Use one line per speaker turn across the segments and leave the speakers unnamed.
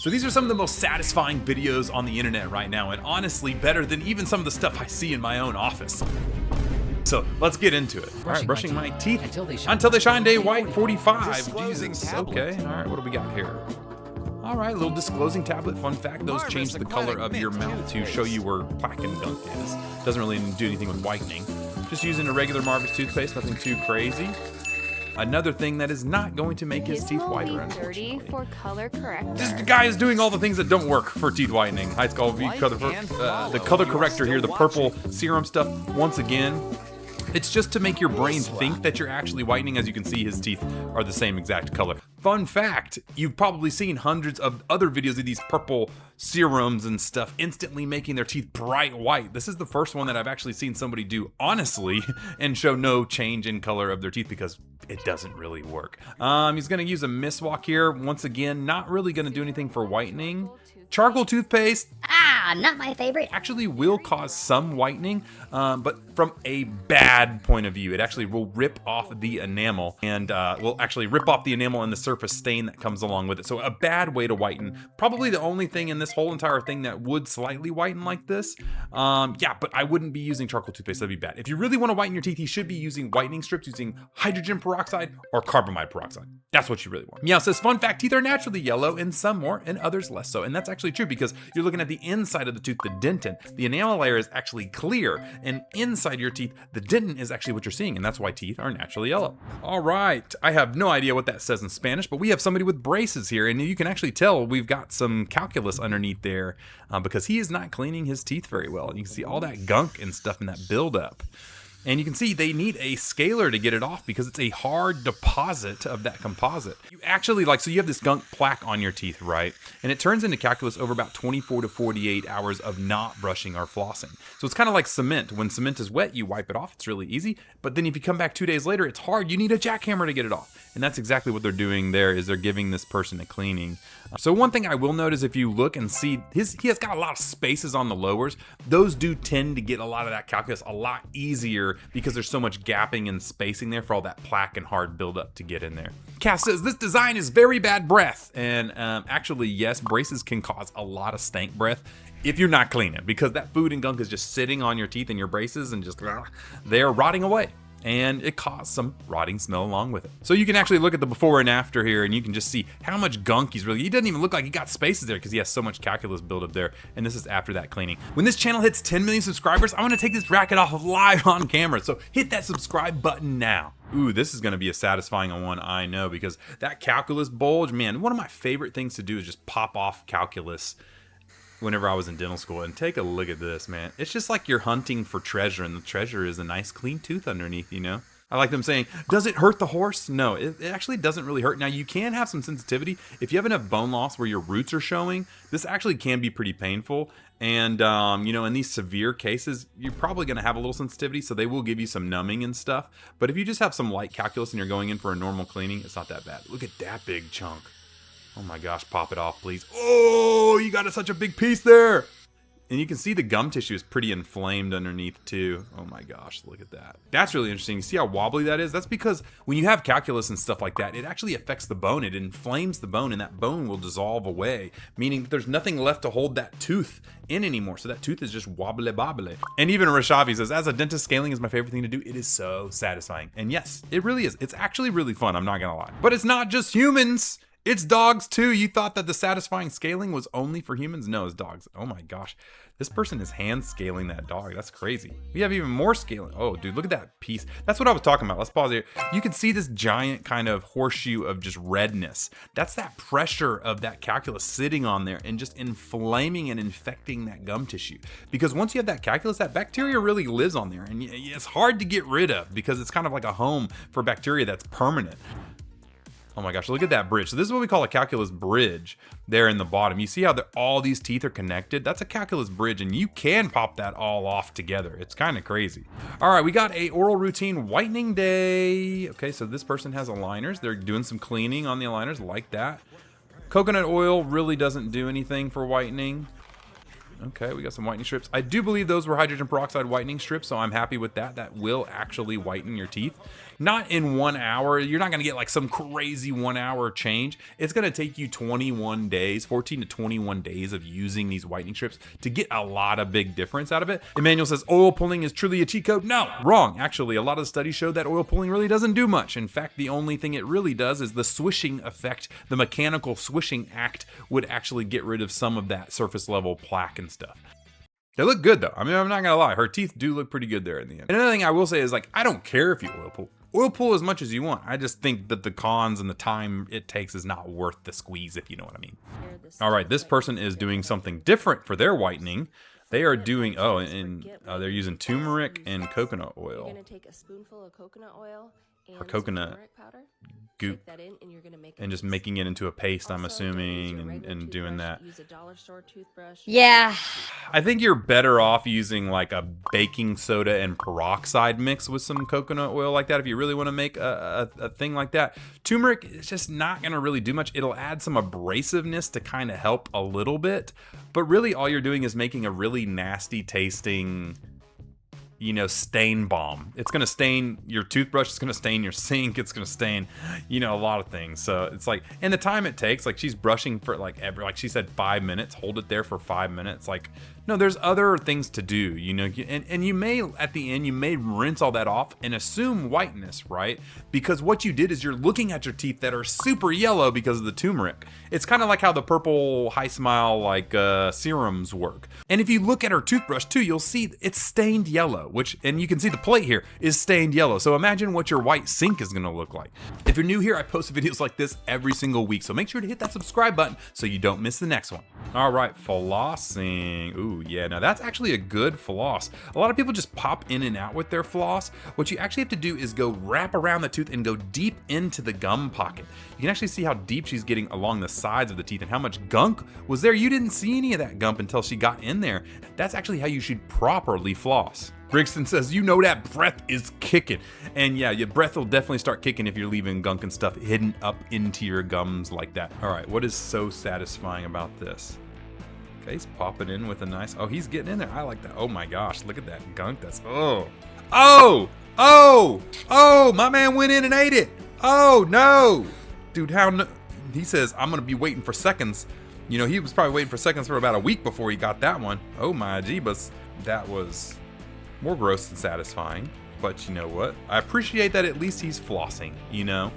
So these are some of the most satisfying videos on the internet right now, and honestly better than even some of the stuff I see in my own office. So let's get into it. All right, brushing my teeth until they shine day white 45. Jesus, okay. All right, what do we got here? All right, little disclosing tablet. Fun fact, those change the color of your mouth to show you where plaque and gunk is. Doesn't really do anything with whitening. Just using a regular Marvis toothpaste, nothing too crazy. Another thing that is not going to make his teeth whiter, unfortunately.
For color corrector.
This guy is doing all the things that don't work for teeth whitening. Hi, it's called the color corrector here, the purple serum stuff. Once again, it's just to make your brain think that you're actually whitening. As you can see, his teeth are the same exact color. Fun fact, you've probably seen hundreds of other videos of these purple serums and stuff instantly making their teeth bright white. This is the first one that I've actually seen somebody do honestly and show no change in color of their teeth because it doesn't really work. He's gonna use a miswak here. Once again, not really gonna do anything for whitening. Charcoal toothpaste.
Not my favorite.
Actually will cause some whitening, but from a bad point of view. It actually will rip off the enamel and will actually rip off the enamel and the surface stain that comes along with it. So a bad way to whiten. Probably the only thing in this whole entire thing that would slightly whiten like this. Yeah, but I wouldn't be using charcoal toothpaste. That'd be bad. If you really want to whiten your teeth, you should be using whitening strips using hydrogen peroxide or carbamide peroxide. That's what you really want. Yeah, it says, fun fact, teeth are naturally yellow and some more and others less so. And that's actually true because you're looking at the inside of the tooth, the dentin. The enamel layer is actually clear, and inside your teeth, the dentin is actually what you're seeing, and that's why teeth are naturally yellow. All right, I have no idea what that says in Spanish, but we have somebody with braces here, and you can actually tell we've got some calculus underneath there because he is not cleaning his teeth very well. And you can see all that gunk and stuff in that buildup. And you can see they need a scaler to get it off because it's a hard deposit of that composite. You actually so you have this gunk plaque on your teeth, right? And it turns into calculus over about 24 to 48 hours of not brushing or flossing. So it's kind of like cement. When cement is wet, you wipe it off. It's really easy. But then if you come back 2 days later, it's hard. You need a jackhammer to get it off. And that's exactly what they're doing there, is they're giving this person a cleaning. So one thing I will note is if you look and see, he has got a lot of spaces on the lowers. Those do tend to get a lot of that calculus a lot easier because there's so much gapping and spacing there for all that plaque and hard buildup to get in there. Cass says, this design is very bad breath. And actually, yes, braces can cause a lot of stank breath if you're not cleaning, because that food and gunk is just sitting on your teeth and your braces and just, they're rotting away. And it caused some rotting smell along with it. So you can actually look at the before and after here, and you can just see how much gunk he doesn't even look like he got spaces there because he has so much calculus buildup there. And this is after that cleaning. When this channel hits 10 million subscribers, I want to take this racket off live on camera. So hit that subscribe button now. Ooh, this is going to be a satisfying one, I know, because that calculus bulge, man, one of my favorite things to do is just pop off calculus whenever I was in dental school. And take a look at this, man. It's just like you're hunting for treasure, and the treasure is a nice clean tooth underneath, you know? I like them saying, does it hurt the horse? No, it actually doesn't really hurt. Now, you can have some sensitivity. If you have enough bone loss where your roots are showing, this actually can be pretty painful. And, you know, in these severe cases, you're probably going to have a little sensitivity, so they will give you some numbing and stuff. But if you just have some light calculus and you're going in for a normal cleaning, it's not that bad. Look at that big chunk. Oh my gosh, pop it off, please. Oh, you got such a big piece there. And you can see the gum tissue is pretty inflamed underneath too. Oh my gosh, look at that. That's really interesting. You see how wobbly that is? That's because when you have calculus and stuff like that, it actually affects the bone. It inflames the bone, and that bone will dissolve away, meaning that there's nothing left to hold that tooth in anymore. So that tooth is just wobbly bobbly. And even Rashavi says, as a dentist, scaling is my favorite thing to do. It is so satisfying. And yes, it really is. It's actually really fun, I'm not gonna lie. But it's not just humans. It's dogs too. You thought that the satisfying scaling was only for humans? No, it's dogs. Oh my gosh. This person is hand scaling that dog. That's crazy. We have even more scaling. Oh, dude, look at that piece. That's what I was talking about. Let's pause here. You can see this giant kind of horseshoe of just redness. That's that pressure of that calculus sitting on there and just inflaming and infecting that gum tissue. Because once you have that calculus, that bacteria really lives on there. And it's hard to get rid of because it's kind of like a home for bacteria that's permanent. Oh my gosh, look at that bridge. So this is what we call a calculus bridge there in the bottom. You see how all these teeth are connected? That's a calculus bridge, and you can pop that all off together. It's kind of crazy. All right, we got a oral routine whitening day. Okay, so this person has aligners. They're doing some cleaning on the aligners like that. Coconut oil really doesn't do anything for whitening. Okay, we got some whitening strips. I do believe those were hydrogen peroxide whitening strips, so I'm happy with that. That will actually whiten your teeth. not in 1 hour. You're not going to get like some crazy 1 hour change. It's going to take you 21 days, 14 to 21 days of using these whitening strips to get a lot of big difference out of it. Emmanuel says oil pulling is truly a cheat code. No, wrong. Actually, a lot of studies show that oil pulling really doesn't do much. In fact, the only thing it really does is the swishing effect. The mechanical swishing act would actually get rid of some of that surface level plaque and stuff. They look good though. I mean, I'm not gonna lie. Her teeth do look pretty good there in the end. And another thing I will say is like, I don't care if you oil pull. Oil pull as much as you want. I just think that the cons and the time it takes is not worth the squeeze, if you know what I mean. All right, this person is doing something different for their whitening. They are doing, they're using turmeric and coconut oil.
You're gonna take a spoonful of coconut oil and
or coconut
turmeric powder.
goop
That in, and you're gonna make
and just making it into a paste, I'm assuming, and doing that.
Use a dollar store toothbrush.
Yeah.
I think you're better off using like a baking soda and peroxide mix with some coconut oil like that if you really want to make a thing like that. Turmeric is just not going to really do much. It'll add some abrasiveness to kind of help a little bit, but really all you're doing is making a really nasty tasting, you know, stain bomb. It's going to stain your toothbrush. It's going to stain your sink. It's going to stain, you know, a lot of things. So it's like, and the time it takes, like she's brushing for like like she said, 5 minutes, hold it there for 5 minutes. Like, no, there's other things to do, you know, and you may, at the end, you may rinse all that off and assume whiteness, right? Because what you did is you're looking at your teeth that are super yellow because of the turmeric. It's kind of like how the purple High Smile like serums work. And if you look at her toothbrush too, you'll see it's stained yellow, and you can see the plate here is stained yellow. So imagine what your white sink is gonna look like. If you're new here, I post videos like this every single week. So make sure to hit that subscribe button so you don't miss the next one. All right, flossing. Ooh, yeah, now that's actually a good floss. A lot of people just pop in and out with their floss. What you actually have to do is go wrap around the tooth and go deep into the gum pocket. You can actually see how deep she's getting along the sides of the teeth and how much gunk was there. You didn't see any of that gunk until she got in there. That's actually how you should properly floss. Brixton says, you know that breath is kicking. And yeah, your breath will definitely start kicking if you're leaving gunk and stuff hidden up into your gums like that. All right, what is so satisfying about this? Okay, he's popping in with a nice, oh, he's getting in there. I like that. Oh my gosh, look at that gunk. That's, oh, my man went in and ate it. Oh no. Dude, how no? He says, I'm gonna be waiting for seconds. You know, he was probably waiting for seconds for about a week before he got that one. Oh my jeebus. That was more gross than satisfying, but you know what? I appreciate that at least he's flossing, you know?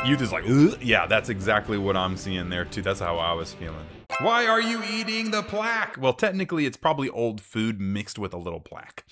Youth is like, ugh. Yeah, that's exactly what I'm seeing there too. That's how I was feeling. Why are you eating the plaque? Well, technically it's probably old food mixed with a little plaque.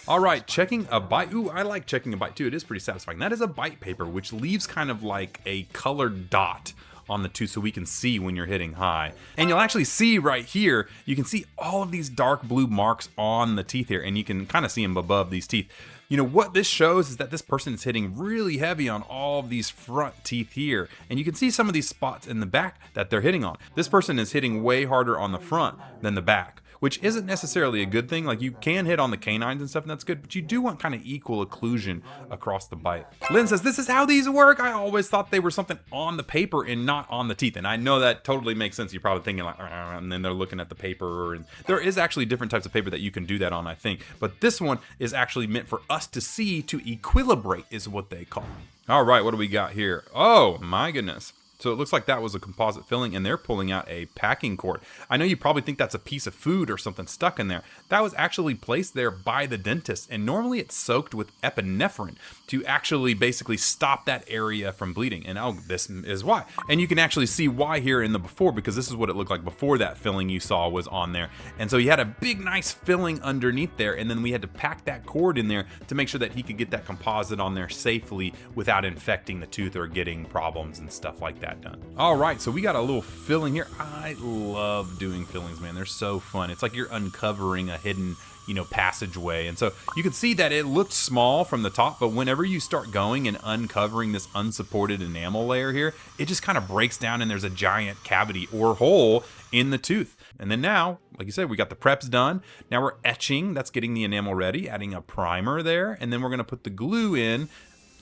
All right, checking a bite. Ooh, I like checking a bite too. It is pretty satisfying. That is a bite paper, which leaves kind of like a colored dot on the tooth so we can see when you're hitting high. And you'll actually see right here, you can see all of these dark blue marks on the teeth here, and you can kind of see them above these teeth. You know, what this shows is that this person is hitting really heavy on all of these front teeth here. And you can see some of these spots in the back that they're hitting on. This person is hitting way harder on the front than the back, which isn't necessarily a good thing. Like, you can hit on the canines and stuff, and that's good, but you do want kind of equal occlusion across the bite. Lynn says, this is how these work. I always thought they were something on the paper and not on the teeth. And I know that totally makes sense. You're probably thinking like, and then they're looking at the paper, and there is actually different types of paper that you can do that on, I think. But this one is actually meant for us to see, to equilibrate is what they call it. All right, what do we got here? Oh my goodness. So it looks like that was a composite filling, and they're pulling out a packing cord. I know you probably think that's a piece of food or something stuck in there. That was actually placed there by the dentist, and normally it's soaked with epinephrine to actually basically stop that area from bleeding. And oh, this is why. And you can actually see why here in the before, because this is what it looked like before that filling you saw was on there. And so he had a big, nice filling underneath there, and then we had to pack that cord in there to make sure that he could get that composite on there safely without infecting the tooth or getting problems and stuff like that done. All right, so we got a little filling here. I love doing fillings, man. They're so fun. It's like you're uncovering a hidden, you know, passageway. And so you can see that it looked small from the top, but whenever you start going and uncovering this unsupported enamel layer here, it just kind of breaks down and there's a giant cavity or hole in the tooth. And then now, like you said, we got the preps done. Now we're etching. That's getting the enamel ready, adding a primer there. And then we're going to put the glue in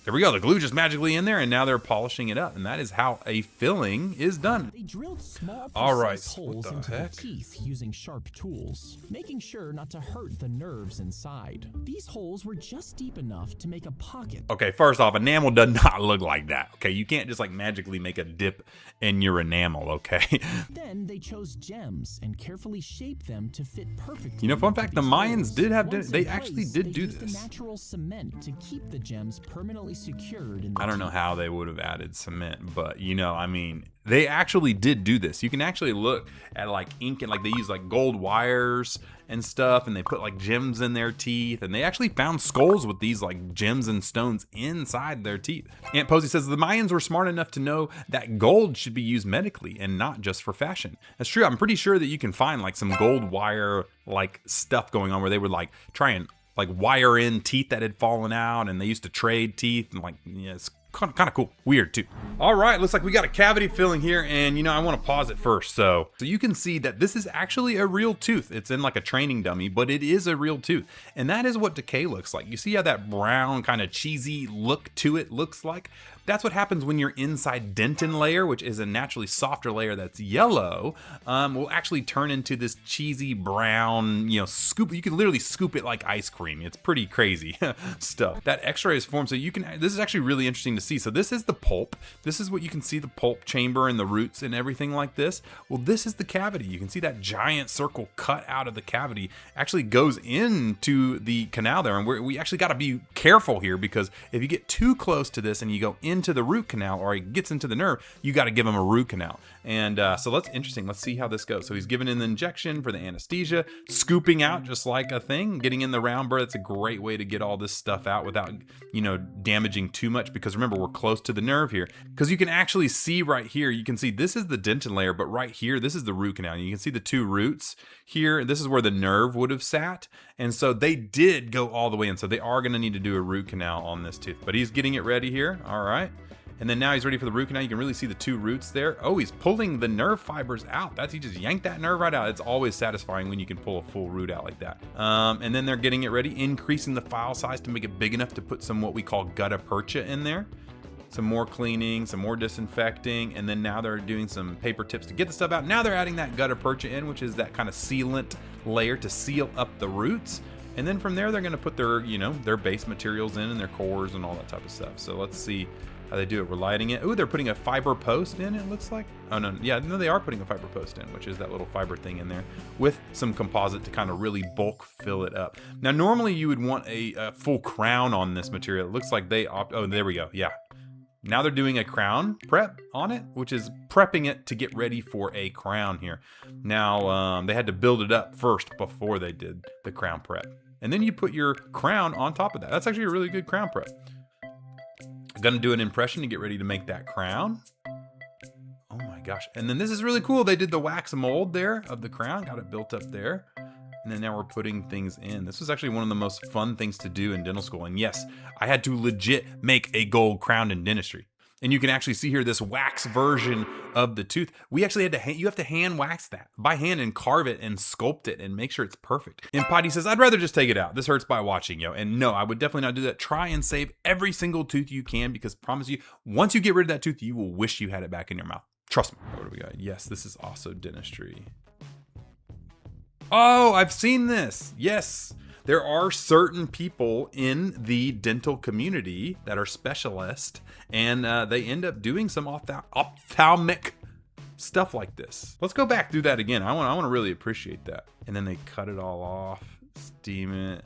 There we go. The glue just magically in there, and now they're polishing it up, and that is how a filling is done.
They drilled small,
All right,
precise holes into
heck?
the teeth using sharp tools, making sure not to hurt the nerves inside. These holes were just deep enough to make a pocket.
Okay, first off, enamel does not look like that. Okay, you can't just like magically make a dip in your enamel. Okay.
Then they chose gems and carefully shaped them to fit perfectly.
You know, fun fact: the
into these
Mayans
holes.
did have
Once
they
in
actually
place,
did
they
do
used
this.
the natural cement to keep the gems permanently secured in the
I don't know
teeth.
how they would have added cement, but you know, I mean, they actually did do this. You can actually look at like ink and like they use like gold wires and stuff, and they put like gems in their teeth, and they actually found skulls with these like gems and stones inside their teeth. Aunt Posey says the Mayans were smart enough to know that gold should be used medically and not just for fashion. That's true. I'm pretty sure that you can find like some gold wire like stuff going on where they would like try and like wire in teeth that had fallen out, and they used to trade teeth, and like, yeah, it's kind of cool. Weird too. All right, looks like we got a cavity filling here, and you know, I want to pause it first. So you can see that this is actually a real tooth. It's in like a training dummy, but it is a real tooth. And that is what decay looks like. You see how that brown kind of cheesy look to it looks like? That's what happens when your inside dentin layer, which is a naturally softer layer that's yellow, will actually turn into this cheesy brown, you know, scoop. You can literally scoop it like ice cream. It's pretty crazy stuff. That X-ray is formed, so you can, this is actually really interesting to see. So this is the pulp. This is what you can see, the pulp chamber and the roots and everything like this. Well, this is the cavity. You can see that giant circle cut out of the cavity actually goes into the canal there. And we actually got to be careful here, because if you get too close to this and you go into the root canal, or it gets into the nerve, you got to give him a root canal. And so that's interesting. Let's see how this goes. So he's giving in the injection for the anesthesia, scooping out just like a thing, getting in the round burr. That's a great way to get all this stuff out without, you know, damaging too much, because remember, we're close to the nerve here. Because you can actually see right here, you can see this is the dentin layer, but right here, this is the root canal. You can see the two roots here. This is where the nerve would have sat. And so they did go all the way in. So they are going to need to do a root canal on this tooth, but he's getting it ready here. All right. And then now he's ready for the root canal. You can really see the two roots there. Oh, he's pulling the nerve fibers out. He just yanked that nerve right out. It's always satisfying when you can pull a full root out like that. And then they're getting it ready, increasing the file size to make it big enough to put some what we call gutta-percha in there. Some more cleaning, some more disinfecting, and then now they're doing some paper tips to get the stuff out. Now they're adding that gutta-percha in, which is that kind of sealant layer to seal up the roots. And then from there, they're going to put their, you know, their base materials in and their cores and all that type of stuff. So let's see how they do it. We're lighting it. Ooh, they're putting a fiber post in, it looks like. Oh, no. Yeah, no, they are putting a fiber post in, which is that little fiber thing in there with some composite to kind of really bulk fill it up. Now, normally you would want a full crown on this material. It looks like they oh, there we go. Yeah. Now they're doing a crown prep on it, which is prepping it to get ready for a crown here. Now, they had to build it up first before they did the crown prep. And then you put your crown on top of that. That's actually a really good crown prep. I'm gonna do an impression to get ready to make that crown. Oh my gosh. And then this is really cool. They did the wax mold there of the crown, got it built up there. And then now we're putting things in. This was actually one of the most fun things to do in dental school. And yes, I had to legit make a gold crown in dentistry. And you can actually see here this wax version of the tooth. We actually had to, you have to hand wax that by hand and carve it and sculpt it and make sure it's perfect. And Potty says, I'd rather just take it out. This hurts by watching, yo. And no, I would definitely not do that. Try and save every single tooth you can, because I promise you, once you get rid of that tooth, you will wish you had it back in your mouth. Trust me. What do we got? Yes, this is also dentistry. Oh, I've seen this. Yes. There are certain people in the dental community that are specialists, and they end up doing some ophthalmic stuff like this. Let's go back through that again. I want to really appreciate that. And then they cut it all off, steam it,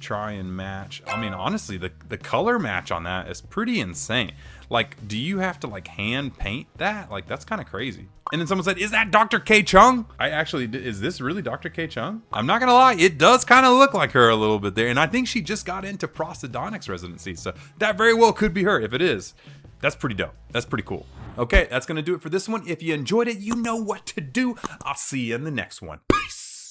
try and match. I mean, honestly, the color match on that is pretty insane. Like, do you have to like hand paint that? Like, that's kind of crazy. And then someone said, is that Dr. K. Chung? I actually, is this really Dr. K. Chung? I'm not gonna lie, it does kind of look like her a little bit there. And I think she just got into prosthodontics residency. So that very well could be her. If it is, that's pretty dope. That's pretty cool. Okay, that's gonna do it for this one. If you enjoyed it, you know what to do. I'll see you in the next one. Peace.